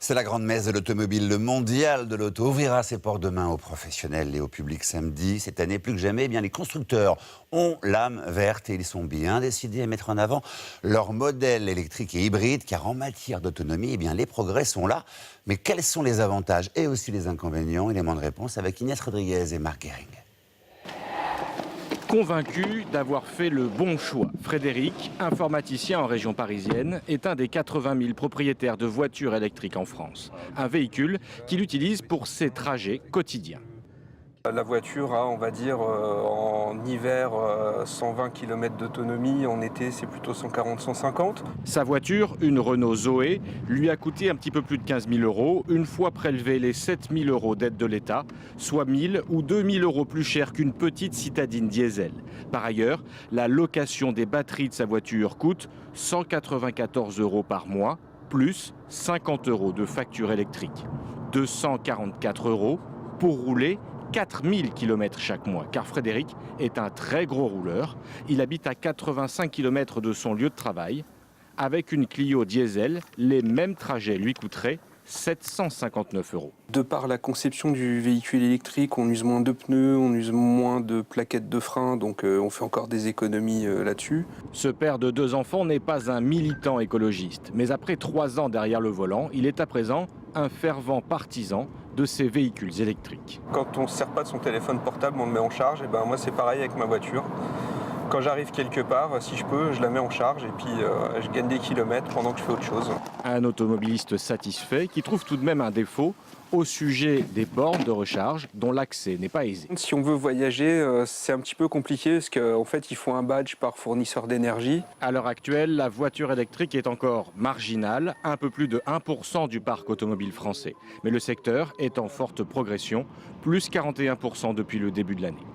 C'est la grande messe de l'automobile. Le mondial de l'auto ouvrira ses portes demain aux professionnels et au public samedi. Cette année, plus que jamais, les constructeurs ont l'âme verte et ils sont bien décidés à mettre en avant leur modèle électrique et hybride, car en matière d'autonomie, les progrès sont là. Mais quels sont les avantages et aussi les inconvénients? Éléments de réponse avec Inès Rodriguez et Marc Guéring. Convaincu d'avoir fait le bon choix, Frédéric, informaticien en région parisienne, est un des 80 000 propriétaires de voitures électriques en France. Un véhicule qu'il utilise pour ses trajets quotidiens. La voiture a, on va dire, en hiver, 120 km d'autonomie. En été, c'est plutôt 140-150. Sa voiture, une Renault Zoé, lui a coûté un petit peu plus de 15 000 €, une fois prélevé les 7 000 € d'aide de l'État, soit 1 000 ou 2 000 € plus cher qu'une petite citadine diesel. Par ailleurs, la location des batteries de sa voiture coûte 194 € par mois, plus 50 € de facture électrique. 244 € pour rouler 4000 km chaque mois, car Frédéric est un très gros rouleur. Il habite à 85 km de son lieu de travail. Avec une Clio diesel, les mêmes trajets lui coûteraient 759 €. De par la conception du véhicule électrique, on use moins de pneus, on use moins de plaquettes de frein, donc on fait encore des économies là-dessus. Ce père de 2 enfants n'est pas un militant écologiste, mais après 3 ans derrière le volant, il est à présent un fervent partisan de ces véhicules électriques. Quand on ne se sert pas de son téléphone portable, on le met en charge. Et moi, c'est pareil avec ma voiture. Quand j'arrive quelque part, si je peux, je la mets en charge et puis je gagne des kilomètres pendant que je fais autre chose. Un automobiliste satisfait qui trouve tout de même un défaut au sujet des bornes de recharge dont l'accès n'est pas aisé. Si on veut voyager, c'est un petit peu compliqué parce qu'en fait, il faut un badge par fournisseur d'énergie. À l'heure actuelle, la voiture électrique est encore marginale, un peu plus de 1% du parc automobile français. Mais le secteur est en forte progression, plus 41% depuis le début de l'année.